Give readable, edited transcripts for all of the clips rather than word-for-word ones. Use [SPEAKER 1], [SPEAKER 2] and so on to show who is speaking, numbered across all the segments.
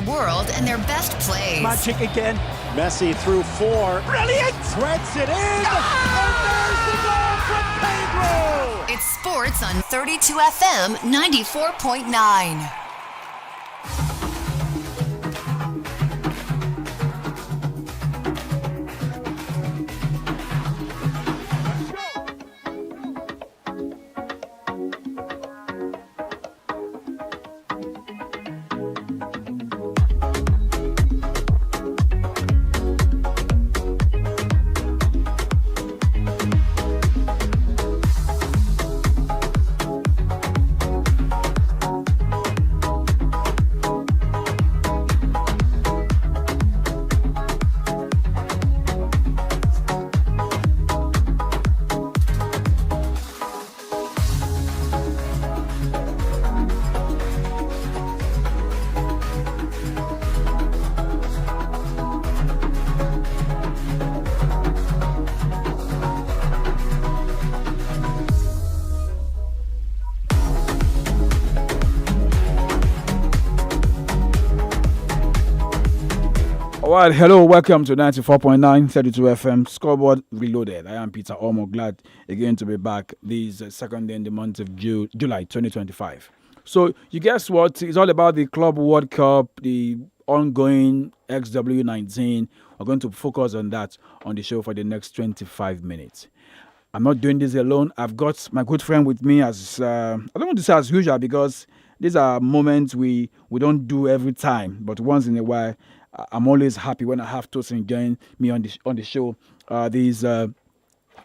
[SPEAKER 1] world and their best plays.
[SPEAKER 2] Magic again. Messi through 4. Brilliant! Threads it in. And there's the goal from Pedro.
[SPEAKER 1] It's sports on 32 FM 94.9.
[SPEAKER 3] Well, hello, welcome to 94.9 32 FM Scoreboard Reloaded. I am Peter Omo, glad again to be back this second day in the month of July 2025. So, you guess what? It's all about the Club World Cup, the ongoing XW19. We're going to focus on that on the show for the next 25 minutes. I'm not doing this alone. I've got my good friend with me as, I don't want to say as usual because these are moments we don't do every time, but once in a while, I'm always happy when I have Tosin join me on the show this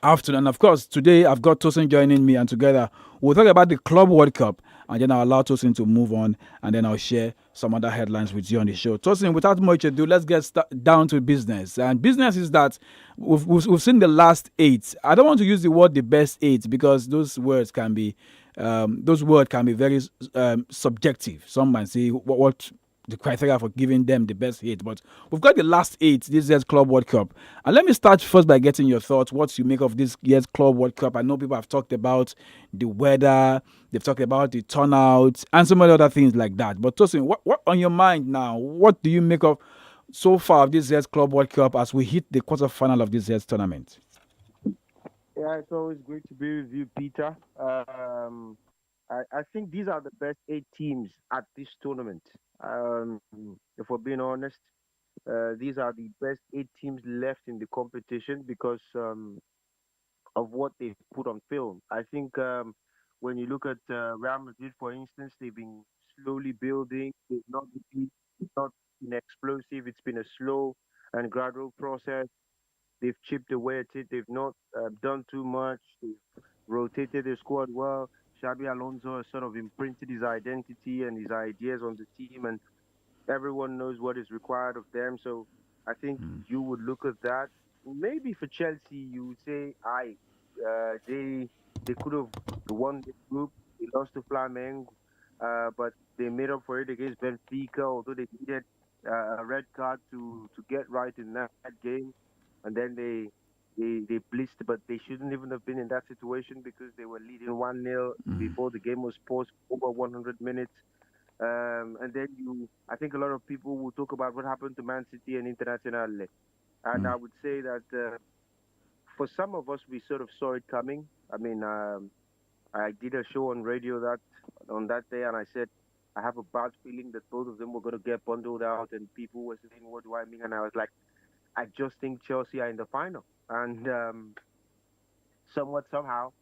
[SPEAKER 3] afternoon. Of course, today I've got Tosin joining me, and together we'll talk about the Club World Cup, and then I'll allow Tosin to move on, and then I'll share some other headlines with you on the show. Tosin, without much ado, let's get down to business. And business is that we've seen the last 8. I don't want to use the word the best 8 because those words can be very subjective. Some might say what the criteria for giving them the best 8, but we've got the last 8 this year's Club World Cup. And let me start first by getting your thoughts. What you make of this year's Club World Cup? I know people have talked about the weather, they've talked about the turnout, and some other things like that. But Tosin, what on your mind now? What do you make of so far of this year's Club World Cup as we hit the quarterfinal of this year's tournament?
[SPEAKER 4] Yeah, it's always great to be with you, Peter. I think these are the best 8 teams at this tournament. If we're being honest, these are the best 8 teams left in the competition because of what they've put on film. I think when you look at Real Madrid, for instance, they've been slowly building. They've not been explosive. It's been a slow and gradual process. They've chipped away at it. They've not done too much. They've rotated their squad well. Xabi Alonso has sort of imprinted his identity and his ideas on the team, and everyone knows what is required of them. So I think you would look at that. Maybe for Chelsea, you would say, they could have won the group. They lost to Flamengo, but they made up for it against Benfica, although they needed a red card to get right in that game. And then they blitzed, but they shouldn't even have been in that situation because they were leading 1-0 before the game was paused over 100 minutes. And then I think a lot of people will talk about what happened to Man City and Internazionale. And I would say that for some of us, we sort of saw it coming. I mean, I did a show on radio on that day, and I said, I have a bad feeling that both of them were going to get bundled out, and people were saying, what do I mean? And I was like, I just think Chelsea are in the final. And somehow,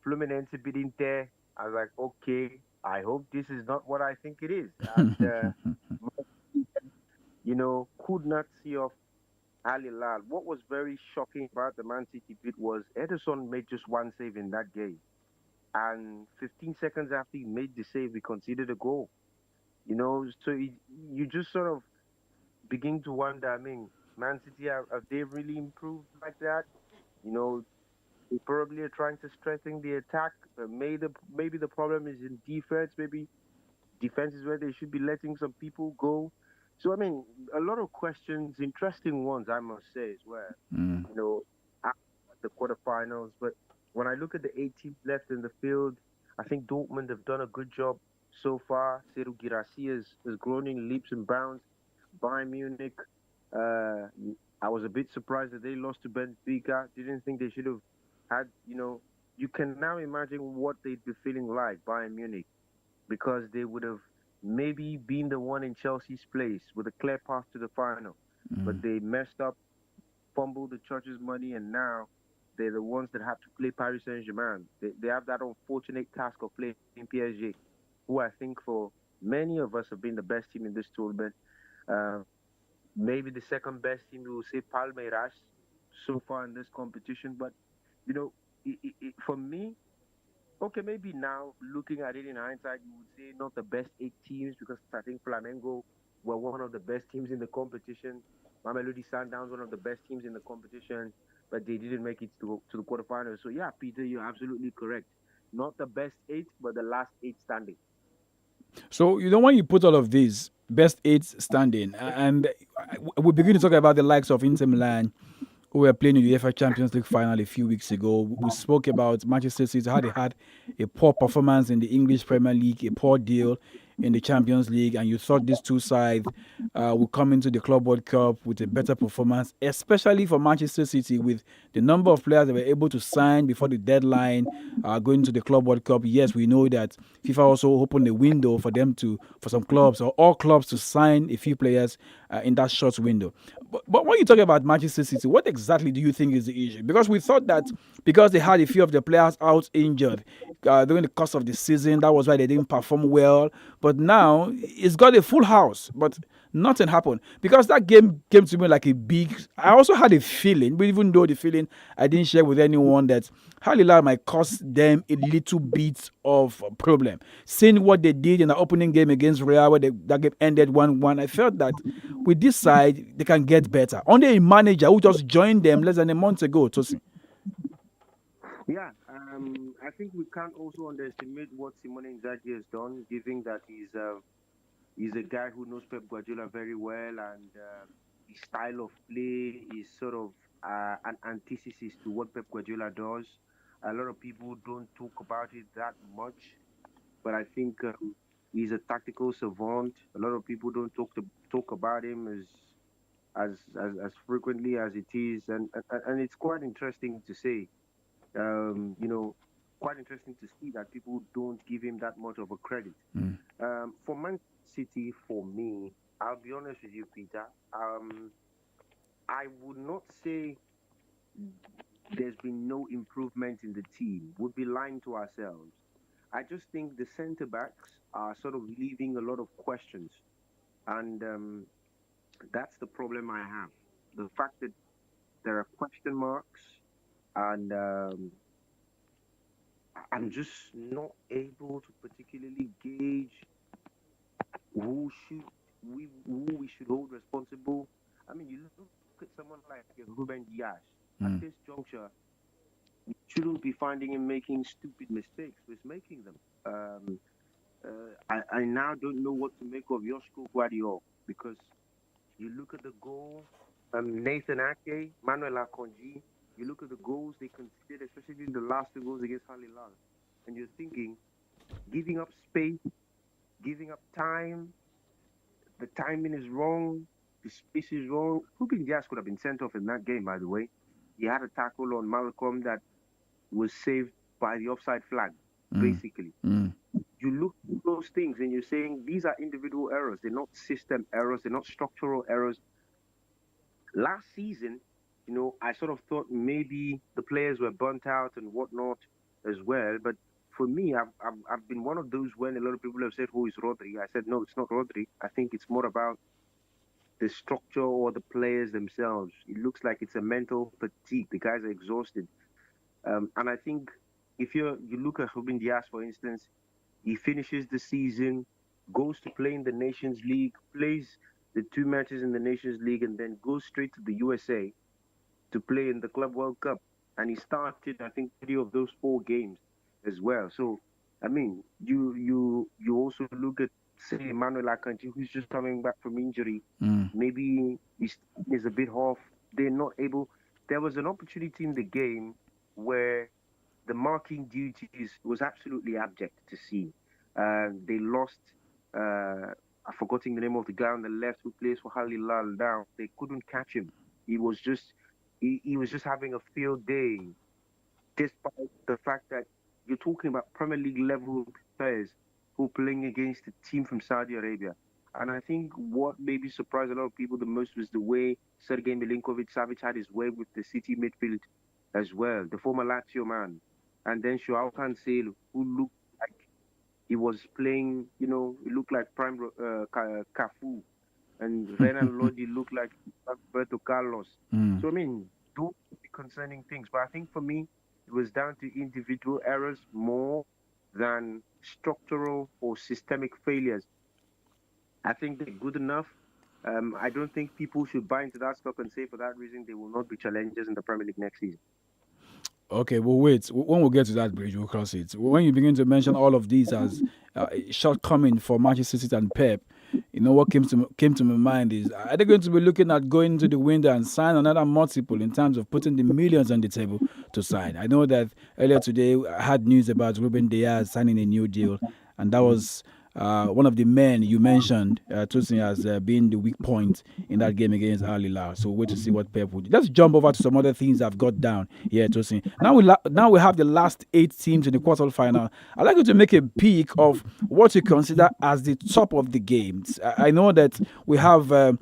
[SPEAKER 4] Fluminense beat Inter. I was like, okay, I hope this is not what I think it is. And, could not see off Al-Hilal. What was very shocking about the Man City bit was Ederson made just one save in that game. And 15 seconds after he made the save, he conceded a goal. So you just sort of begin to wonder, I mean, Man City, have they really improved like that? They probably are trying to strengthen the attack. Maybe the problem is in defense. Maybe defense is where they should be letting some people go. So, I mean, a lot of questions, interesting ones, I must say, as well. At the quarterfinals. But when I look at the 8 teams left in the field, I think Dortmund have done a good job so far. Seru Girassi has grown in leaps and bounds. Bayern Munich, uh, I was a bit surprised that they lost to Benfica. Didn't think they should have had, you can now imagine what they'd be feeling like, Bayern Munich, because they would have maybe been the one in Chelsea's place with a clear path to the final. But they messed up, fumbled the church's money, and now they're the ones that have to play Paris Saint-Germain. They have that unfortunate task of playing PSG, who I think for many of us have been the best team in this tournament. Uh, Maybe the second best team, we will say Palmeiras so far in this competition. But, you know, for me, okay, maybe now looking at it in hindsight, you would say not the best 8 teams because I think Flamengo were one of the best teams in the competition. Mamelodi Sundowns, one of the best teams in the competition, but they didn't make it to the quarterfinals. So yeah, Peter, you're absolutely correct. Not the best 8, but the last 8 standing.
[SPEAKER 3] So, when you put all of these best 8 standing, and we begin to talk about the likes of Inter Milan, who were playing in the UEFA Champions League final a few weeks ago. We spoke about Manchester City, how they had a poor performance in the English Premier League, a poor deal in the Champions League, and you thought these two sides would come into the Club World Cup with a better performance, especially for Manchester City with the number of players they were able to sign before the deadline going to the Club World Cup. Yes, we know that FIFA also opened a window for some clubs or all clubs to sign a few players in that short window. But when you talk about Manchester City, what exactly do you think is the issue? Because we thought that because they had a few of the players out injured during the course of the season, that was why they didn't perform well. But now it's got a full house, but nothing happened because that game came to me like a big. I also had a feeling, but even though the feeling I didn't share with anyone, that Al Hilal might cost them a little bit of a problem. Seeing what they did in the opening game against Real, where that game ended 1-1, I felt that with this side they can get better. Only a manager who just joined them less than a month ago, Tosin.
[SPEAKER 4] Yeah, I think we can't also underestimate what Simone Inzaghi has done, given that he's a guy who knows Pep Guardiola very well, and his style of play is sort of an antithesis to what Pep Guardiola does. A lot of people don't talk about it that much, but I think he's a tactical savant. A lot of people don't talk about him as frequently as it is, and it's quite interesting to say. You know, quite interesting to see that people don't give him that much of a credit. For Man City, for me, I'll be honest with you, Peter. I would not say there's been no improvement in the team. We'd be lying to ourselves. I just think the centre backs are sort of leaving a lot of questions, and that's the problem I have. The fact that there are question marks, and I'm just not able to particularly gauge should who we should hold responsible. I mean, you look at someone like Ruben Diaz at this juncture. You shouldn't be finding him making stupid mistakes. He's making them. I now don't know what to make of Joshko Guardiola because you look at the goal, Nathan Ake, Manuel Akonji. You look at the goals they conceded, especially the last 2 goals against Al Hilal, and you're thinking, giving up space, giving up time, the timing is wrong, the space is wrong. Ruben Diaz could have been sent off in that game, by the way. He had a tackle on Malcolm that was saved by the offside flag, basically. You look at those things and you're saying these are individual errors. They're not system errors. They're not structural errors. Last season, I sort of thought maybe the players were burnt out and whatnot as well. But for me, I've been one of those when a lot of people have said, "Who is Rodri?" I said, "No, it's not Rodri. I think it's more about the structure or the players themselves. It looks like it's a mental fatigue. The guys are exhausted." And I think if you look at Ruben Diaz, for instance, he finishes the season, goes to play in the Nations League, plays the 2 matches in the Nations League, and then goes straight to the USA to play in the Club World Cup. And he started, I think, 3 of those 4 games as well. So, I mean, you also look at, say, Manuel Akanji, who's just coming back from injury. Maybe he's a bit off. They're not able. There was an opportunity in the game where the marking duties was absolutely abject to see. They lost. I'm forgetting the name of the guy on the left who plays for Al Hilal now. They couldn't catch him. He was just he was just having a field day, despite the fact that you're talking about Premier League level players who are playing against a team from Saudi Arabia. And I think what maybe surprised a lot of people the most was the way Sergej Milinkovic-Savic had his way with the City midfield as well, the former Lazio man. And then Joao Cancelo, who looked like he was playing, he looked like prime Cafu. And Renan Lodi looked like Roberto Carlos. So, I mean, those are concerning things. But I think for me, it was down to individual errors more than structural or systemic failures. I think they're good enough. I don't think people should buy into that stock and say for that reason they will not be challengers in the Premier League next season.
[SPEAKER 3] Okay, well, wait. When we get to that bridge, we'll cross it. When you begin to mention all of these as shortcoming for Manchester City and Pep, what came to my mind is, are they going to be looking at going to the window and sign another multiple in terms of putting the millions on the table to sign? I know that earlier today I had news about Ruben Diaz signing a new deal, and that was one of the men you mentioned, Tosin, as being the weak point in that game against Al Hilal. So wait to see what Pep would do. Let's jump over to some other things I've got down here, Tosin. Now we have the last 8 teams in the quarterfinal. I'd like you to make a peek of what you consider as the top of the games. I know that we have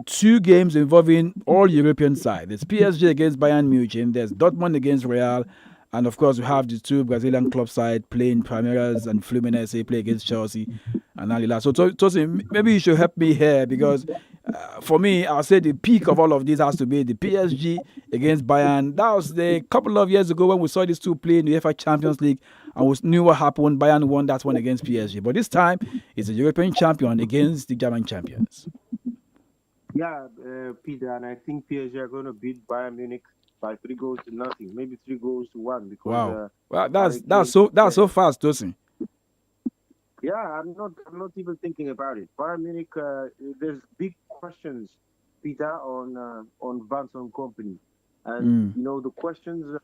[SPEAKER 3] 2 games involving all European side. There's PSG against Bayern Munich, there's Dortmund against Real, and of course we have the 2 Brazilian club side playing Palmeiras and Fluminense play against Chelsea and Al Hilal. So Tosin, maybe you should help me here, because for me, I'll say the peak of all of this has to be the PSG against Bayern. That was a couple of years ago when we saw these 2 play in the UEFA Champions League, and we knew what happened. Bayern won that one against PSG. But this time, it's a European champion against the German champions.
[SPEAKER 4] Yeah, Peter, and I think PSG are going to beat Bayern Munich by 3-0, maybe 3-1. Because
[SPEAKER 3] wow, that's so fast, Tosin.
[SPEAKER 4] Yeah, I'm not even thinking about it. Bayern Munich, there's big questions, Peter, on Vincent Kompany, and the questions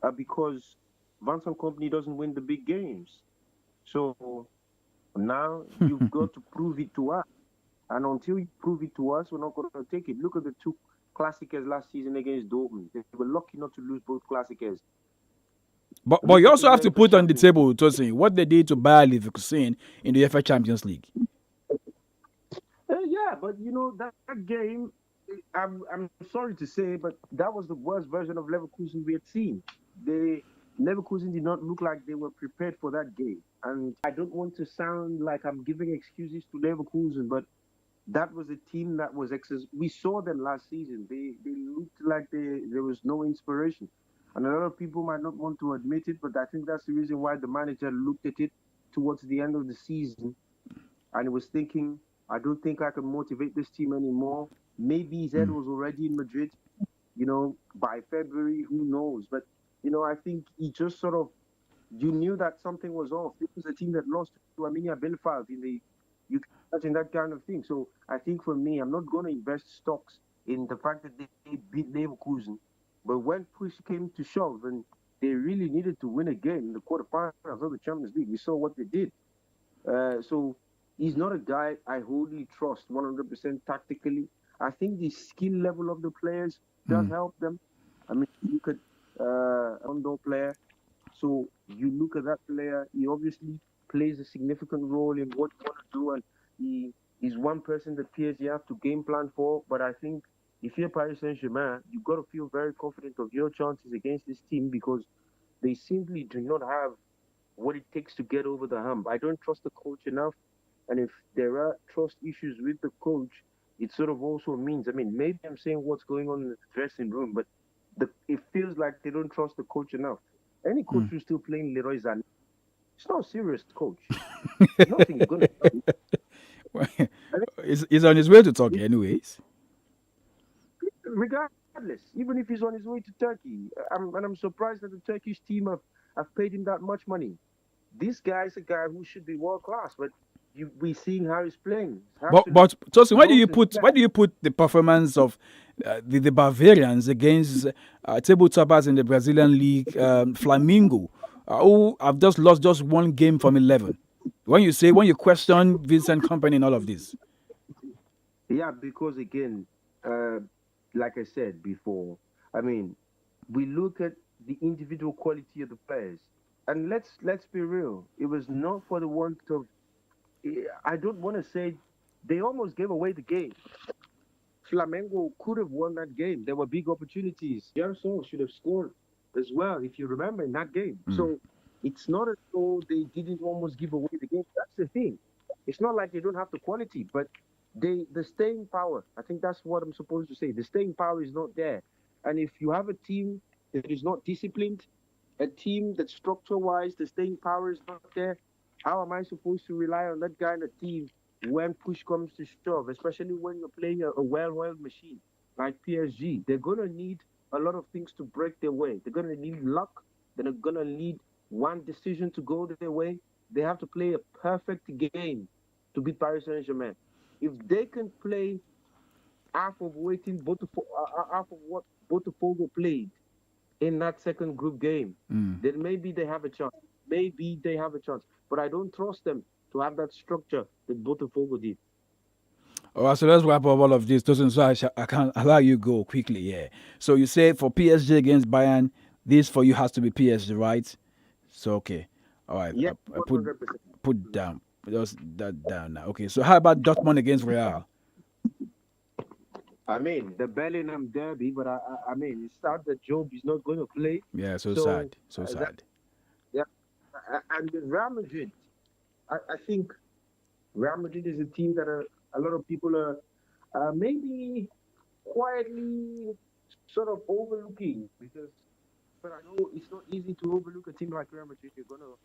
[SPEAKER 4] are because Vincent Kompany doesn't win the big games. So now you've got to prove it to us, and until you prove it to us, we're not going to take it. Look at the 2 Classicers last season against Dortmund. They were lucky not to lose both Classicers.
[SPEAKER 3] But you also have to put on the table, Tosin, what they did to Bayer Leverkusen in the UEFA Champions League.
[SPEAKER 4] Yeah, but that game, I'm sorry to say, but that was the worst version of Leverkusen we had seen. Leverkusen did not look like they were prepared for that game. And I don't want to sound like I'm giving excuses to Leverkusen, but that was a team that was we saw them last season. They looked like there was no inspiration. And a lot of people might not want to admit it, but I think that's the reason why the manager looked at it towards the end of the season and was thinking, I don't think I can motivate this team anymore. Maybe his head was already in Madrid, by February, who knows. But, I think he just sort of, you knew that something was off. This was a team that lost to Arminia Bielefeld you can imagine that kind of thing. So I think for me, I'm not going to invest stocks in the fact that they beat Leverkusen. But when push came to shove and they really needed to win a game in the quarterfinals of the Champions League, we saw what they did. So he's not a guy I wholly trust 100% tactically. I think the skill level of the players does help them. I mean, you could Rondo player. So you look at that player, he obviously plays a significant role in what you want to do, and he's one person that PSG have to game plan for. But I think if you're Paris Saint-Germain, you've got to feel very confident of your chances against this team because they simply do not have what it takes to get over the hump. I don't trust the coach enough, and if there are trust issues with the coach, it sort of also means, maybe I'm saying what's going on in the dressing room, but it feels like they don't trust the coach enough. Any coach who's still playing Leroy Sané, it's not a serious coach. Nothing's going to happen.
[SPEAKER 3] He's on his way to Turkey anyways.
[SPEAKER 4] Regardless, even if he's on his way to Turkey, I'm surprised that the Turkish team have paid him that much money. This guy is a guy who should be world class, but we're seeing how he's playing.
[SPEAKER 3] But Tosin, why do you put the performance of the Bavarians against table toppers in the Brazilian league, Flamengo, who have just lost 1 game from 11? When you question Vincent Company and all of this.
[SPEAKER 4] Yeah, because again, like I said before, I mean, we look at the individual quality of the players, and let's be real. It was not for the want of. I don't want to say they almost gave away the game. Flamengo could have won that game. There were big opportunities. Gerson should have scored as well, if you remember, in that game. So it's not as though they didn't almost give away the game. That's the thing. It's not like they don't have the quality, but the staying power. I think that's what I'm supposed to say. The staying power is not there. And if you have a team that is not disciplined, a team that structure-wise the staying power is not there, how am I supposed to rely on that kind of team when push comes to shove, especially when you're playing a well-oiled machine like PSG? They're going to need a lot of things to break their way. They're going to need luck. They're going to need one decision to go their way. They have to play a perfect game to beat Paris Saint-Germain. If they can play half of what Botafogo played in that second group game, then maybe they have a chance. Maybe they have a chance. But I don't trust them to have that structure that Botafogo did.
[SPEAKER 3] All right, so let's wrap up all of this. Doesn't so I can't allow you go quickly. Yeah. So you say for PSG against Bayern, this for you has to be PSG, right? So okay, all right.
[SPEAKER 4] Yeah,
[SPEAKER 3] I
[SPEAKER 4] 100%.
[SPEAKER 3] put down just that down now. Okay. So how about Dortmund against Real?
[SPEAKER 4] I mean, the Bellingham derby, but I mean, it's sad that Job is not going to play.
[SPEAKER 3] Yeah. So
[SPEAKER 4] So,
[SPEAKER 3] sad. So
[SPEAKER 4] that,
[SPEAKER 3] sad.
[SPEAKER 4] yeah. And with Real Madrid, I think Real Madrid is a team that a lot of people are maybe quietly sort of overlooking because, but I know it's not easy to overlook a team like Real Madrid. You're going to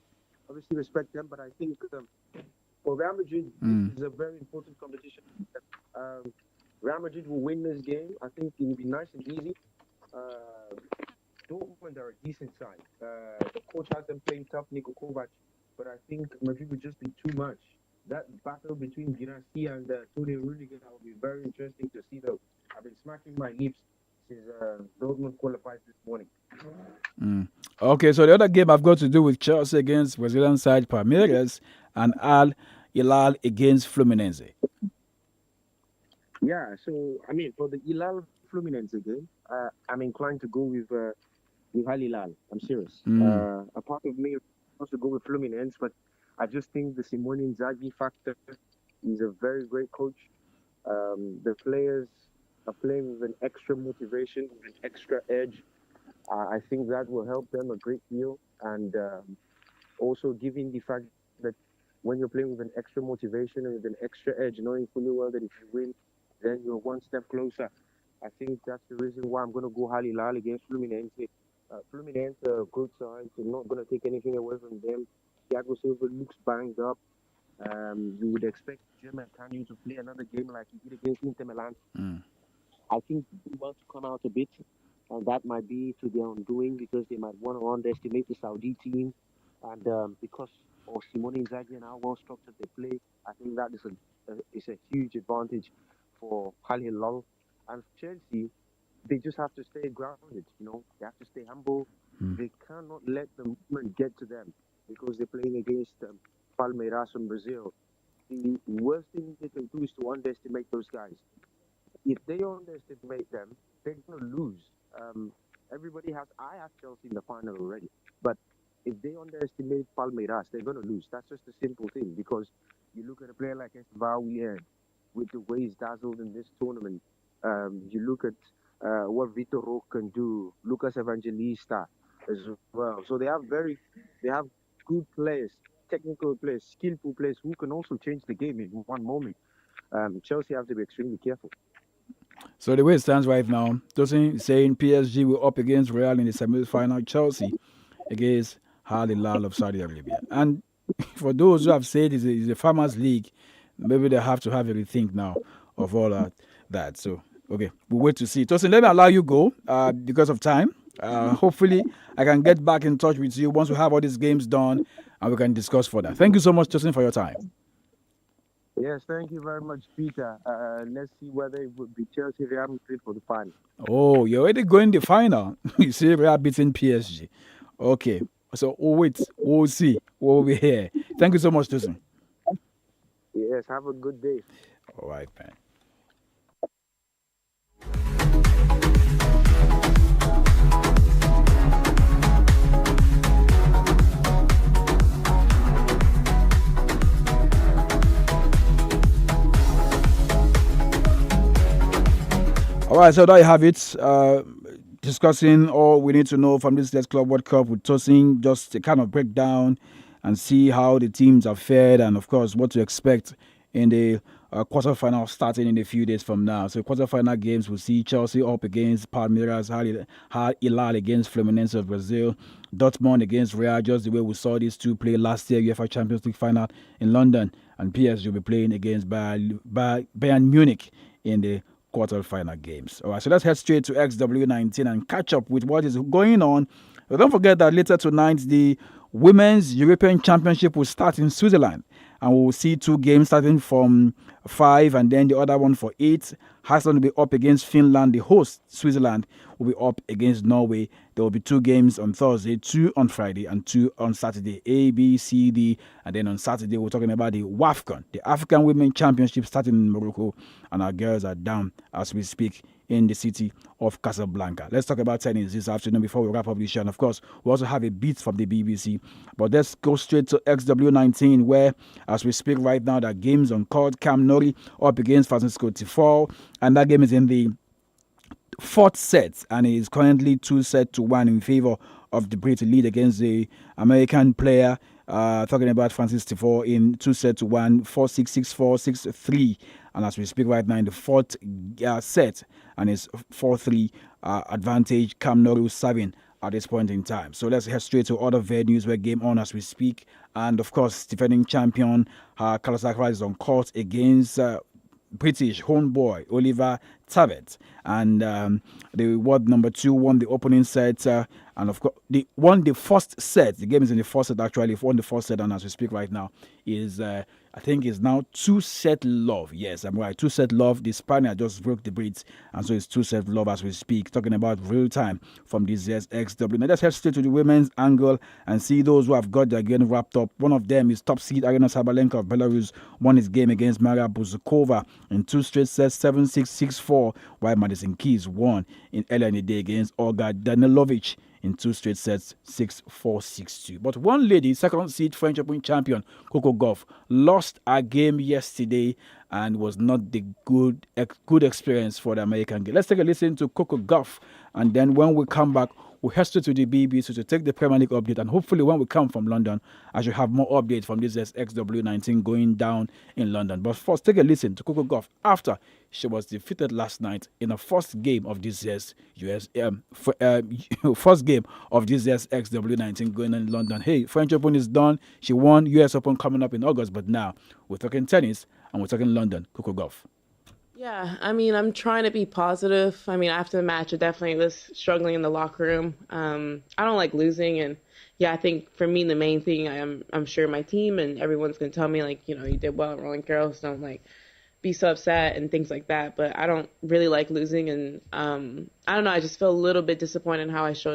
[SPEAKER 4] obviously respect them, but I think for Real Madrid, this is a very important competition. Um, Real Madrid will win this game. I think it will be nice and easy. Uh, Dortmund are a decent side. The coach has them playing tough, 𝐂𝐿, but I think Madrid would just be too much. That battle between Girassi and Tony Rudiger will be very interesting to see, though. I've been smacking my lips since Dortmund qualified this morning.
[SPEAKER 3] Okay. So the other game I've got to do with Chelsea against Brazilian side Palmeiras and Al Hilal against Fluminense.
[SPEAKER 4] Yeah, so I mean, for the 𝐒𝐶 Fluminense game, I'm inclined to go with Al Hilal. I'm serious. A part of me wants to go with Fluminense, but I just think the Simone Inzaghi factor is a very great coach. The players are playing with an extra motivation, with an extra edge. I think that will help them a great deal, and also given the fact that when you're playing with an extra motivation and with an extra edge, knowing fully well that if you win, then you're one step closer. I think that's the reason why I'm going to go Al Hilal against Fluminense. Fluminense are a good side. So I'm not going to take anything away from them. Thiago Silva looks banged up. You would expect German Kanu to play another game like he did against Inter Milan. I think they want to come out a bit, and that might be to their undoing because they might want to underestimate the Saudi team. And because of Simone Inzaghi and how well structured they play, I think that is a huge advantage for Al Hilal. And Chelsea, they just have to stay grounded. They have to stay humble. They cannot let the movement get to them because they're playing against Palmeiras from Brazil. The worst thing they can do is to underestimate those guys. If they underestimate them, they're going to lose. I have Chelsea in the final already, but if they underestimate Palmeiras, they're going to lose. That's just a simple thing because you look at a player like 𝐒𝐈𝐒 with the way he's dazzled in this tournament. You look at what Vitor Roque can do, Lucas Evangelista as well. So they have good players, technical players, skillful players who can also change the game in one moment. Chelsea have to be extremely careful.
[SPEAKER 3] So the way it stands right now, Tosin is saying PSG will up against Real in the semi-final. Chelsea against Al Hilal of Saudi Arabia. And for those who have said it's a farmers league, maybe they have to have a rethink now of all that. So okay, we'll wait to see. Tosin, let me allow you go because of time. Hopefully, I can get back in touch with you once we have all these games done and we can discuss further. Thank you so much, Tosin, for your time.
[SPEAKER 4] Yes, thank you very much, Peter. Let's see whether it would be Chelsea Real Madrid for the final.
[SPEAKER 3] Oh, you're already going the final. You see, Real beating PSG. Okay. So we'll wait. We'll see. We'll be here. Thank you so much, Tosin.
[SPEAKER 4] Yes, have a good day.
[SPEAKER 3] All right, man. All right, so there you have it. Discussing all we need to know from this Let's Club World Cup with Tosin, just to kind of break down and see how the teams are fared, and of course what to expect in the quarterfinal starting in a few days from now. So quarterfinal games, we'll see Chelsea up against Palmeiras, Al Hilal against Fluminense of Brazil, Dortmund against Real, just the way we saw these two play last year UEFA Champions League final in London, and PSG will be playing against Bayern Munich in the quarter-final games. All right, so let's head straight to XW19 and catch up with what is going on. But don't forget that later tonight, the Women's European Championship will start in Switzerland, and we'll see two games starting from 5 and then the other one for 8. Iceland will be up against Finland. The host, Switzerland, will be up against Norway. There will be 2 games on Thursday, 2 on Friday, and 2 on Saturday. A, B, C, D. And then on Saturday, we're talking about the WAFCON, the African Women Championship starting in Morocco. And our girls are down as we speak in the city of Casablanca. Let's talk about tennis this afternoon before we wrap up the show. And of course, we also have a beat from the BBC. But let's go straight to XW19, where, as we speak right now, the games on court. Cam Norrie up against Francisco Tiafoe, and that game is in the 4th set, and is currently 2-1 in favor of the Brit lead against the American player. Talking about Francis Tiafoe in 2-1, 4-6, 6-4, 6-3. And as we speak right now in the 4th set, and it's 4-3 advantage, Cam Norrie serving at this point in time. So let's head straight to other venues where game on as we speak. And of course, defending champion Carlos Alcaraz is on court against British homeboy Oliver Tavet, and the world number 2 won the opening set, and of course they won the first set. The game is in the first set actually. Won the first set, and as we speak right now is I think is now 2-set love. Yes, I'm right. 2-set love. The Spaniard just broke the Brits, and so it's 2-set love as we speak. Talking about real time from this XW. Now let's head straight to the women's angle and see those who have got their game wrapped up. One of them is top seed Arina Sabalenka of Belarus. Won his game against Maria Buzukova in 2 straight sets, 7-6, 6-4. While Madison Keys won earlier in the day against Olga Danilovic in 2 straight sets, 6-4, 6-2. But one lady, second seed French Open champion Coco Gauff, lost her game yesterday and was not the good experience for the American game. Let's take a listen to Coco Gauff, and then when we come back, we'll head straight to the BBC to take the Premier League update, and hopefully when we come from London, I should have more updates from this XW19 going down in London. But first, take a listen to Coco Gauff after she was defeated last night in the first game of this year's first game of this year's XW19 going on in London. Hey, French Open is done. She won. US Open coming up in August, but now we're talking tennis and we're talking London. Coco Gauff.
[SPEAKER 5] Yeah, I mean, I'm trying to be positive. I mean, after the match, I definitely was struggling in the locker room. I don't like losing, and yeah, I think for me the main thing, I'm sure my team and everyone's gonna tell me like, you know, you did well at Roland Garros, don't like be so upset and things like that. But I don't really like losing, and I don't know, I just feel a little bit disappointed in how I showed